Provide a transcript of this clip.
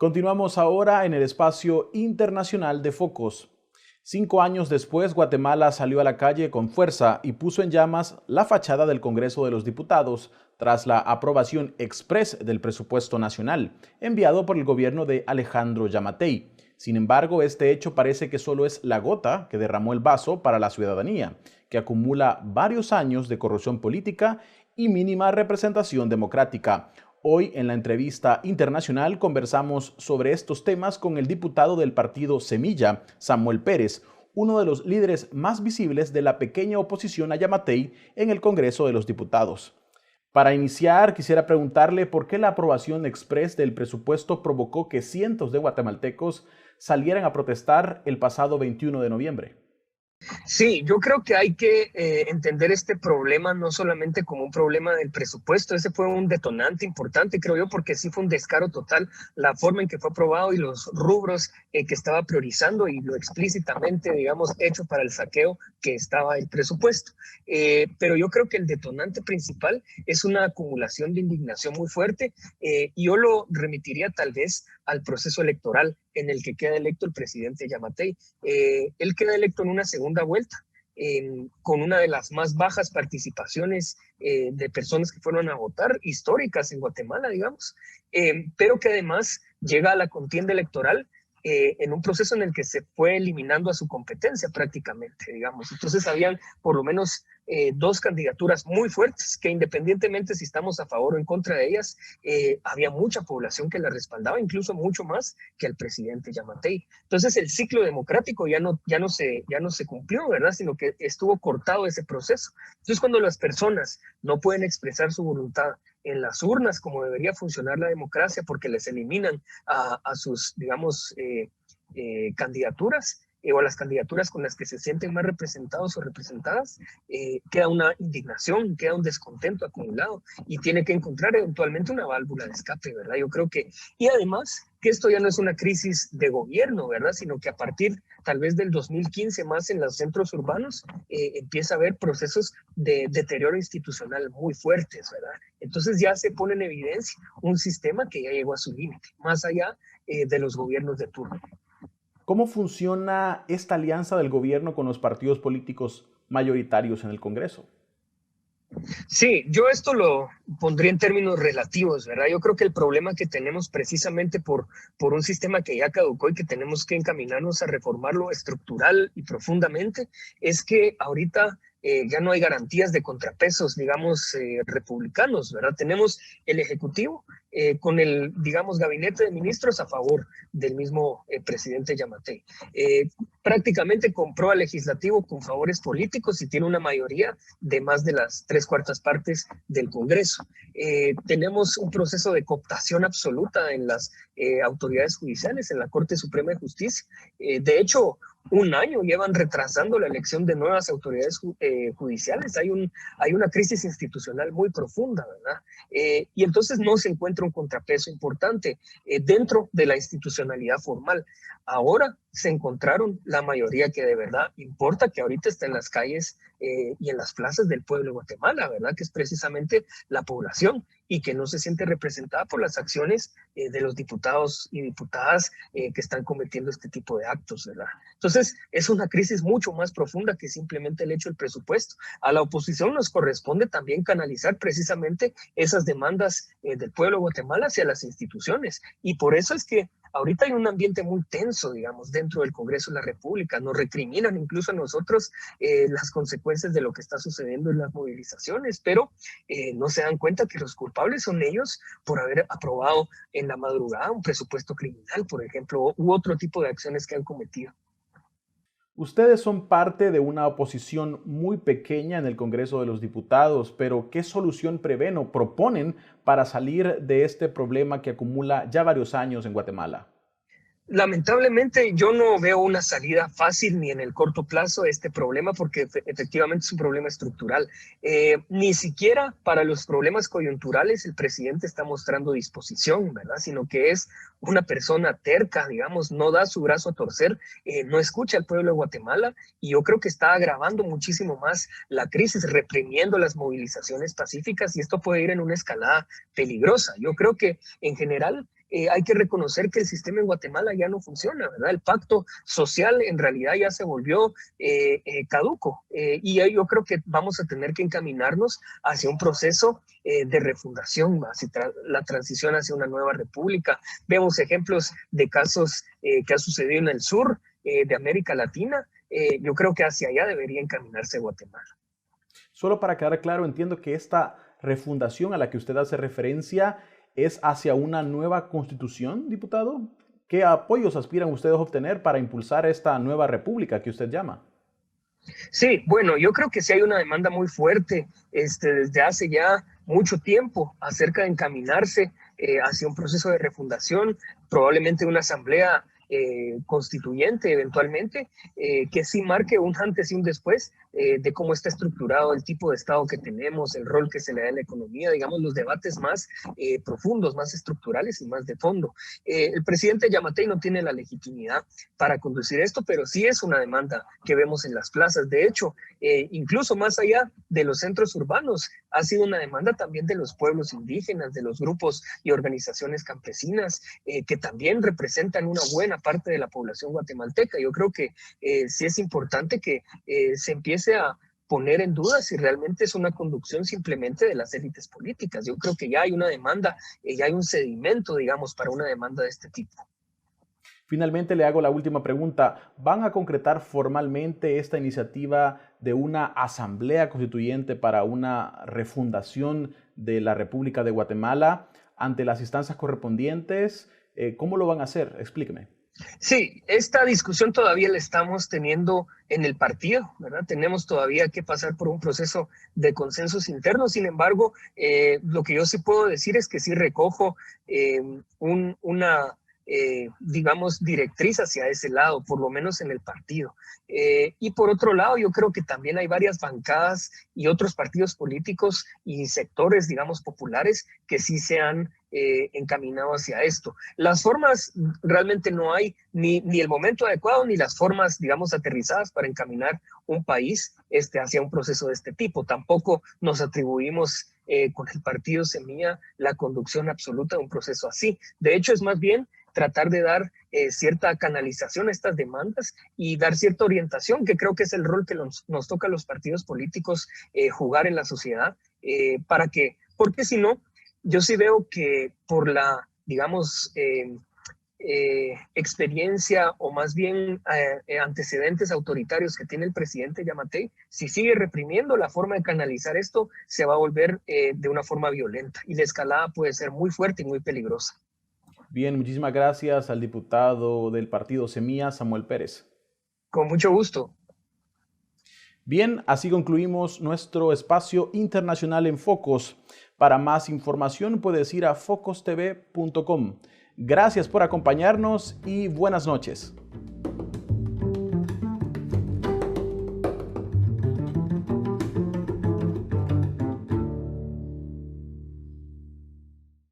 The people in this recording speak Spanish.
Continuamos ahora en el espacio internacional de Focos. 5 años después, Guatemala salió a la calle con fuerza y puso en llamas la fachada del Congreso de los Diputados tras la aprobación express del presupuesto nacional, enviado por el gobierno de Alejandro Yamatei. Sin embargo, este hecho parece que solo es la gota que derramó el vaso para la ciudadanía, que acumula varios años de corrupción política y mínima representación democrática. Hoy en la entrevista internacional conversamos sobre estos temas con el diputado del partido Semilla, Samuel Pérez, uno de los líderes más visibles de la pequeña oposición a Yamatei en el Congreso de los Diputados. Para iniciar, quisiera preguntarle por qué la aprobación express del presupuesto provocó que cientos de guatemaltecos salieran a protestar el pasado 21 de noviembre. Sí, yo creo que hay que entender este problema no solamente como un problema del presupuesto. Ese fue un detonante importante, creo yo, porque sí fue un descaro total la forma en que fue aprobado y los rubros que estaba priorizando y lo explícitamente, digamos, hecho para el saqueo que estaba el presupuesto. Pero yo creo que el detonante principal es una acumulación de indignación muy fuerte y yo lo remitiría tal vez al proceso electoral en el que queda electo el presidente Yamatei. Él queda electo en una segunda vuelta, con una de las más bajas participaciones de personas que fueron a votar, históricas en Guatemala, digamos, pero que además llega a la contienda electoral en un proceso en el que se fue eliminando a su competencia prácticamente, digamos. Entonces habían por lo menos dos candidaturas muy fuertes que independientemente si estamos a favor o en contra de ellas, había mucha población que la respaldaba, incluso mucho más que al presidente Yamatei. Entonces el ciclo democrático ya no se cumplió, ¿verdad? Sino que estuvo cortado ese proceso. Entonces cuando las personas no pueden expresar su voluntad en las urnas como debería funcionar la democracia porque les eliminan a sus, digamos, candidaturas o a las candidaturas con las que se sienten más representados o representadas, queda una indignación, queda un descontento acumulado y tiene que encontrar eventualmente una válvula de escape, ¿verdad? Yo creo que, y además que esto ya no es una crisis de gobierno, ¿verdad? Sino que a partir tal vez del 2015 más en los centros urbanos empieza a haber procesos de deterioro institucional muy fuertes, ¿verdad? Entonces ya se pone en evidencia un sistema que ya llegó a su límite, más allá de los gobiernos de turno. ¿Cómo funciona esta alianza del gobierno con los partidos políticos mayoritarios en el Congreso? Sí, yo esto lo pondría en términos relativos, ¿verdad? Yo creo que el problema que tenemos precisamente por un sistema que ya caducó y que tenemos que encaminarnos a reformarlo estructural y profundamente, es que ahorita ya no hay garantías de contrapesos, digamos, republicanos, ¿verdad? Tenemos el Ejecutivo con el, digamos, gabinete de ministros a favor del mismo presidente Yamatei. Prácticamente compró al legislativo con favores políticos y tiene una mayoría de más de las 3/4 partes del Congreso. Tenemos un proceso de cooptación absoluta en las autoridades judiciales, en la Corte Suprema de Justicia. De hecho, un año llevan retrasando la elección de nuevas autoridades judiciales. Hay una crisis institucional muy profunda, ¿verdad? Y entonces no se encuentra un contrapeso importante dentro de la institucionalidad formal. Ahora se encontraron la mayoría que de verdad importa, que ahorita está en las calles y en las plazas del pueblo de Guatemala, ¿verdad? Que es precisamente la población y que no se siente representada por las acciones de los diputados y diputadas que están cometiendo este tipo de actos, ¿verdad? Entonces, es una crisis mucho más profunda que simplemente el hecho del presupuesto. A la oposición nos corresponde también canalizar precisamente esas demandas del pueblo de Guatemala hacia las instituciones. Y por eso es que ahorita hay un ambiente muy tenso, digamos, dentro del Congreso de la República. Nos recriminan incluso a nosotros las consecuencias de lo que está sucediendo en las movilizaciones, pero no se dan cuenta que los culpables son ellos por haber aprobado en la madrugada un presupuesto criminal, por ejemplo, u otro tipo de acciones que han cometido. Ustedes son parte de una oposición muy pequeña en el Congreso de los Diputados, pero ¿qué solución prevén o proponen para salir de este problema que acumula ya varios años en Guatemala? Lamentablemente yo no veo una salida fácil ni en el corto plazo a este problema porque efectivamente es un problema estructural. Ni siquiera para los problemas coyunturales el presidente está mostrando disposición, ¿verdad? Sino que es una persona terca, digamos, no da su brazo a torcer, no escucha al pueblo de Guatemala y yo creo que está agravando muchísimo más la crisis, reprimiendo las movilizaciones pacíficas y esto puede ir en una escalada peligrosa. Yo creo que en general hay que reconocer que el sistema en Guatemala ya no funciona, ¿verdad? El pacto social en realidad ya se volvió caduco y yo creo que vamos a tener que encaminarnos hacia un proceso de refundación, hacia la transición hacia una nueva república. Vemos ejemplos de casos que ha sucedido en el sur de América Latina. Yo creo que hacia allá debería encaminarse Guatemala. Solo para quedar claro, entiendo que esta refundación a la que usted hace referencia es hacia una nueva constitución, diputado. ¿Qué apoyos aspiran ustedes a obtener para impulsar esta nueva república que usted llama? Sí, bueno, yo creo que sí hay una demanda muy fuerte desde hace ya mucho tiempo acerca de encaminarse hacia un proceso de refundación, probablemente una asamblea constituyente eventualmente, que sí marque un antes y un después de cómo está estructurado el tipo de Estado que tenemos, el rol que se le da en la economía, digamos, los debates más profundos, más estructurales y más de fondo. El presidente Yamatei no tiene la legitimidad para conducir esto, pero sí es una demanda que vemos en las plazas. De hecho, incluso más allá de los centros urbanos, ha sido una demanda también de los pueblos indígenas, de los grupos y organizaciones campesinas, que también representan una buena parte de la población guatemalteca. Yo creo que sí es importante que se empiece a poner en duda si realmente es una conducción simplemente de las élites políticas. Yo creo que ya hay una demanda, ya hay un sedimento, digamos, para una demanda de este tipo. Finalmente le hago la última pregunta. ¿Van a concretar formalmente esta iniciativa de una asamblea constituyente para una refundación de la República de Guatemala ante las instancias correspondientes? ¿Cómo lo van a hacer? Explíqueme. Sí, esta discusión todavía la estamos teniendo en el partido, ¿verdad? Tenemos todavía que pasar por un proceso de consensos internos. Sin embargo, lo que yo sí puedo decir es que sí recojo una digamos, directriz hacia ese lado, por lo menos en el partido. Y por otro lado, yo creo que también hay varias bancadas y otros partidos políticos y sectores, digamos, populares que sí se han encaminado hacia esto. Las formas, realmente no hay ni el momento adecuado ni las formas, digamos, aterrizadas para encaminar un país hacia un proceso de este tipo. Tampoco nos atribuimos con el partido Semilla la conducción absoluta de un proceso así. De hecho, es más bien tratar de dar cierta canalización a estas demandas y dar cierta orientación, que creo que es el rol que nos toca a los partidos políticos jugar en la sociedad, porque si no, yo sí veo que por la, digamos, experiencia o más bien antecedentes autoritarios que tiene el presidente Yamatei, si sigue reprimiendo, la forma de canalizar esto se va a volver de una forma violenta y la escalada puede ser muy fuerte y muy peligrosa. Bien, muchísimas gracias al diputado del partido Semilla, Samuel Pérez. Con mucho gusto. Bien, así concluimos nuestro espacio internacional en Focos. Para más información puedes ir a focostv.com. Gracias por acompañarnos y buenas noches.